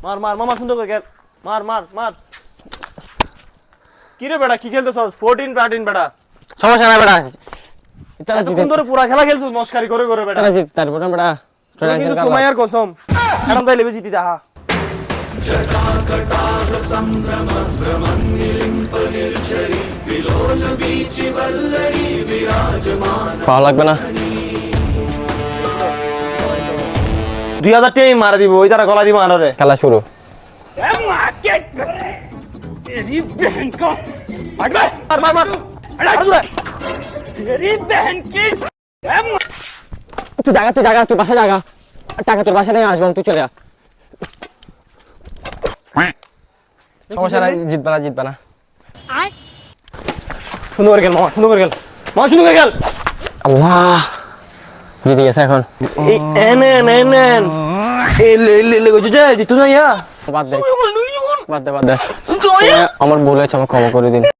মার মার মামা সুন্দর করে খেল, মার মার মার। কি রে বেটা, কি খেলতেছস? 14 13 বেটা। সমস্যা নাই বেটা, এতক্ষণ ধরে পুরা খেলা খেলছিস মস্কারি করে করে বেটা। তারপর বেটা তোরা কিন্তু সময়ের কসম এখন তাইলে বেশি দিতে হা। পাওয়া লাগবে না। 2000 টাই মারা দিব, ওই তারা গলা দিব আনারে। খেলা শুরু। মার মার মার আরে দূরে। তুই জায়গা তুই বাসা জায়গা, টাকা তোর বাসা থেকে আসবো, তুই চলে যা। সমস্যা নাই, জিতবা না। সুন্দর করে খেল মামা, সুন্দর করে খেল মামা, সুন্দর করে খেল। আল্লাহ, জিতে গেছে এখন। এই এনেন এনেন এই লে লে লে গজে জিতু না ইয়া। বাদ দে, আমার ভুল হয়েছে, আমার ক্ষমা করে দিন।